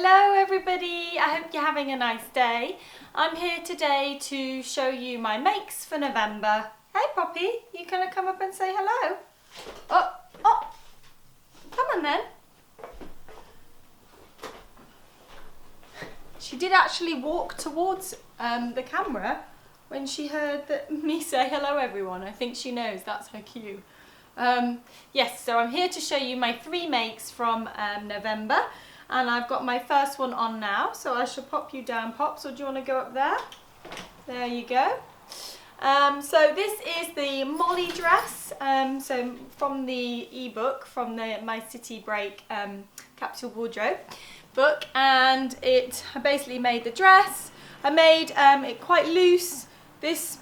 Hello everybody, I hope you're having a nice day. I'm here today to show you my makes for November. Hey Poppy, you gonna come up and say hello? Oh, come on then. She did actually walk towards the camera when she heard me say hello everyone. I think she knows that's her cue. Yes, so I'm here to show you my 3 makes from November, and I've got my first one on now, so I shall pop you down, Pops, or do you want to go up there? There you go. So this is the Molly dress, so from the ebook, from the My City Break Capsule wardrobe book, and I basically made the dress. I made it quite loose, this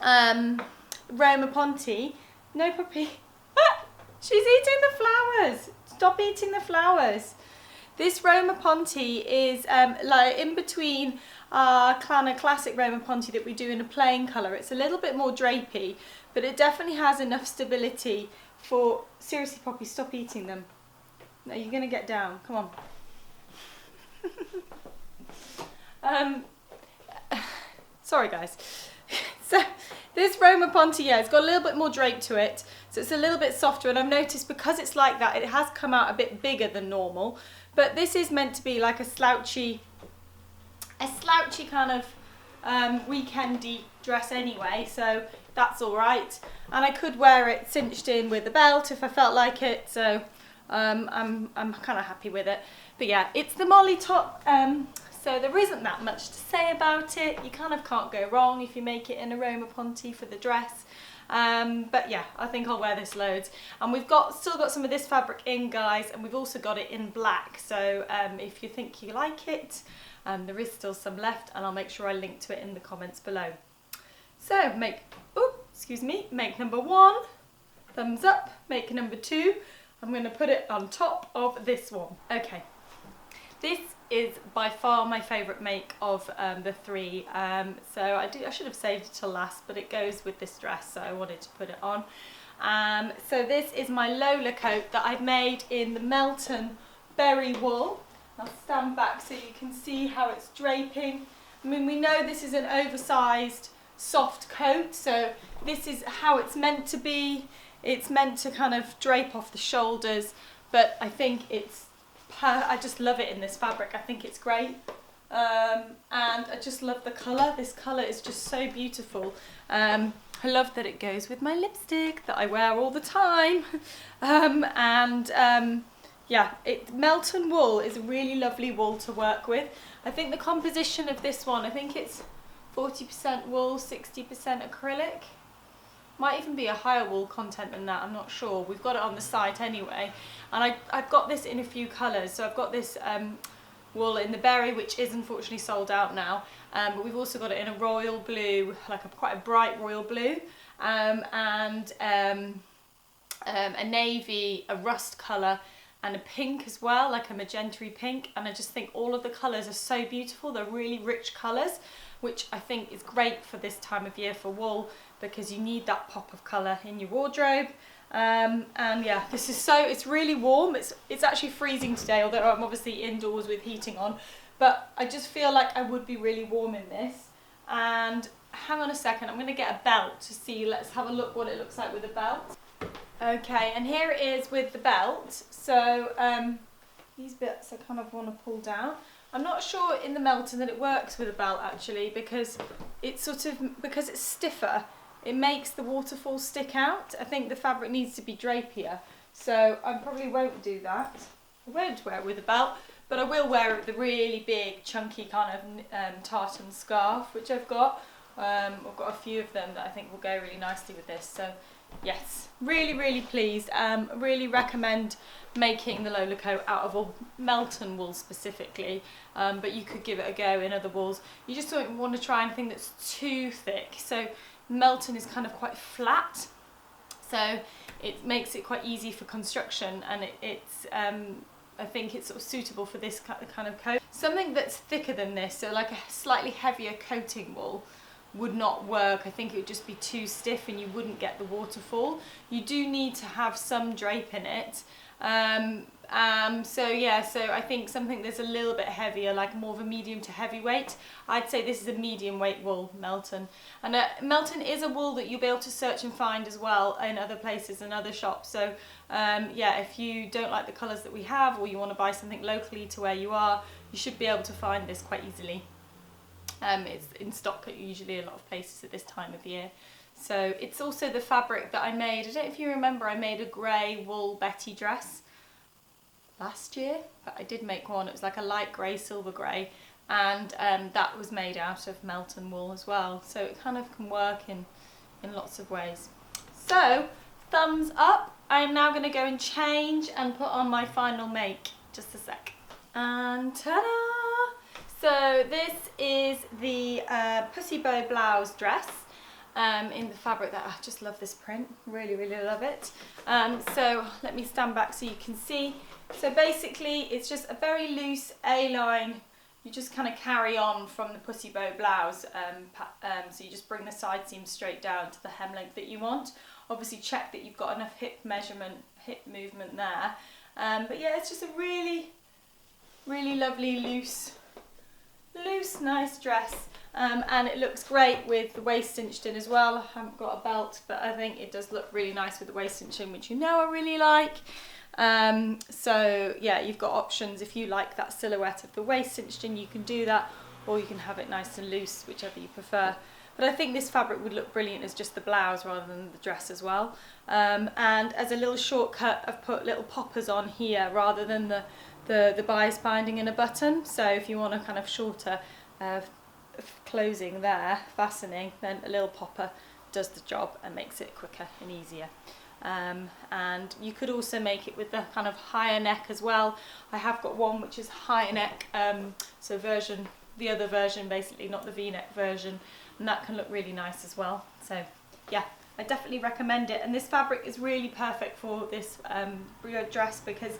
Roma Ponte. No, Puppy. She's eating the flowers. Stop eating the flowers. This Roma Ponte is like in between our kind of classic Roma Ponte that we do in a plain colour. It's a little bit more drapey, but it definitely has enough stability for... Seriously, Poppy, stop eating them. No, you're going to get down. Come on. Sorry, guys. So this Roma Ponte, yeah, it's got a little bit more drape to it, so it's a little bit softer, and I've noticed because it's like that, it has come out a bit bigger than normal, but this is meant to be like a slouchy kind of weekendy dress anyway, so that's all right. And I could wear it cinched in with a belt if I felt like it, so I'm kind of happy with it. But yeah, it's the Molly top. So there isn't that much to say about it. You kind of can't go wrong if you make it in a Roma Ponte for the dress. But yeah, I think I'll wear this loads. And we've still got some of this fabric in, guys, and we've also got it in black. So if you think you like it, there is still some left, and I'll make sure I link to it in the comments below. So make number 1, thumbs up, make number 2. I'm going to put it on top of this one. Okay. This is by far my favourite make of the 3, so I should have saved it till last, but it goes with this dress, so I wanted to put it on. So this is my Lola Coat that I've made in the Melton berry wool. I'll stand back so you can see how it's draping. I mean, we know this is an oversized soft coat, so this is how it's meant to be. It's meant to kind of drape off the shoulders, but I think I just love it in this fabric. I think it's great, and I just love the colour. This colour is just so beautiful. I love that it goes with my lipstick that I wear all the time. Yeah, Melton wool is a really lovely wool to work with. I think the composition of this one, I think it's 40% wool, 60% acrylic. Might even be a higher wool content than that, I'm not sure. We've got it on the site anyway. And I've got this in a few colours. So I've got this wool in the berry, which is unfortunately sold out now. But we've also got it in a royal blue, like quite a bright royal blue. And a navy, a rust colour, and a pink as well, like a magenta-y pink. And I just think all of the colours are so beautiful. They're really rich colours, which I think is great for this time of year for wool, because you need that pop of colour in your wardrobe. And yeah, it's really warm. It's actually freezing today, although I'm obviously indoors with heating on, but I just feel like I would be really warm in this. And hang on a second, I'm going to get a belt to see. Let's have a look what it looks like with a belt. Okay, and here it is with the belt. So these bits I kind of want to pull down. I'm not sure in the Melton that it works with a belt actually, because it's because it's stiffer, it makes the waterfall stick out. I think the fabric needs to be drapier, so I probably won't do that. I won't wear it with a belt, but I will wear it with the really big chunky kind of tartan scarf, which I've got. I've got a few of them that I think will go really nicely with this. So yes, really pleased. Really recommend making the Lola Coat out of Melton wool specifically, but you could give it a go in other wools. You just don't want to try anything that's too thick. So Melton is kind of quite flat, so it makes it quite easy for construction, and I think it's sort of suitable for this kind of coat. Something that's thicker than this, so like a slightly heavier coating wool, would not work. I think it would just be too stiff and you wouldn't get the waterfall. You do need to have some drape in it. So yeah, so I think something that's a little bit heavier, like more of a medium to heavy weight. I'd say this is a medium weight wool, Melton. And Melton is a wool that you'll be able to search and find as well in other places and other shops. So yeah, if you don't like the colours that we have, or you want to buy something locally to where you are, you should be able to find this quite easily. It's in stock at usually a lot of places at this time of year. So it's also the fabric that I made. I don't know if you remember, I made a grey wool Betty dress last year, but I did make one. It was like a light grey, silver grey, and that was made out of Melton wool as well. So it kind of can work in lots of ways. So thumbs up. I am now going to go and change and put on my final make. Just a sec. And ta-da! So this is the Pussy Bow blouse dress in the fabric that I just love this print. Really, really love it. So let me stand back so you can see. So basically it's just a very loose A-line. You just kind of carry on from the Pussy Bow blouse. So you just bring the side seam straight down to the hem length that you want. Obviously check that you've got enough hip movement there. But yeah, it's just a really, really lovely loose, nice dress. And it looks great with the waist cinched in as well. I haven't got a belt, but I think it does look really nice with the waist cinched in, which you know I really like. So yeah, you've got options. If you like that silhouette of the waist cinched in, you can do that, or you can have it nice and loose, whichever you prefer. But I think this fabric would look brilliant as just the blouse rather than the dress as well. And as a little shortcut, I've put little poppers on here rather than the bias binding and a button. So if you want a kind of shorter closing there, fastening, then a little popper does the job and makes it quicker and easier. And you could also make it with the kind of higher neck as well. I have got one which is higher neck, so the other version basically, not the V-neck version, and that can look really nice as well. So yeah, I definitely recommend it. And this fabric is really perfect for this dress because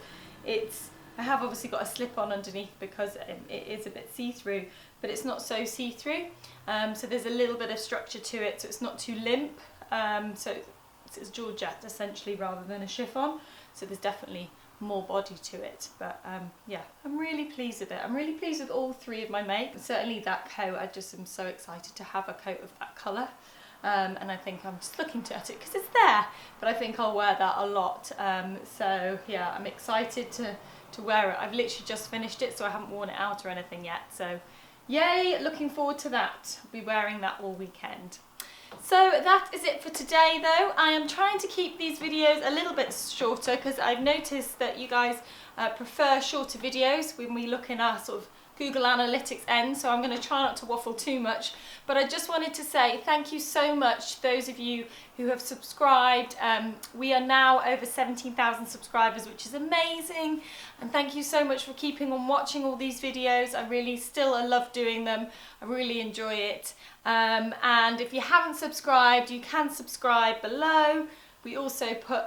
I have obviously got a slip on underneath because it is a bit see-through, but it's not so see-through. So there's a little bit of structure to it, so it's not too limp. So it's Georgette essentially rather than a chiffon. So there's definitely more body to it. But yeah, I'm really pleased with it. I'm really pleased with all three of my makes. Certainly that coat, I just am so excited to have a coat of that colour. And I think I'm just looking at it because it's there, but I think I'll wear that a lot. So yeah, I'm excited to wear it. I've literally just finished it, so I haven't worn it out or anything yet. So yay, looking forward to that. I'll be wearing that all weekend. So that is it for today though. I am trying to keep these videos a little bit shorter because I've noticed that you guys prefer shorter videos when we look in our sort of Google Analytics end, so I'm going to try not to waffle too much. But I just wanted to say thank you so much to those of you who have subscribed. We are now over 17,000 subscribers, which is amazing. And thank you so much for keeping on watching all these videos. I love doing them. I really enjoy it. And if you haven't subscribed, you can subscribe below. We also put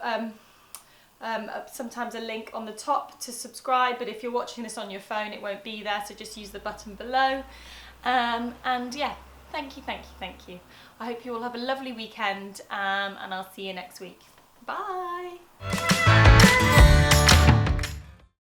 sometimes a link on the top to subscribe, but if you're watching this on your phone it won't be there, so just use the button below. And yeah, thank you. I hope you all have a lovely weekend, and I'll see you next week. Bye.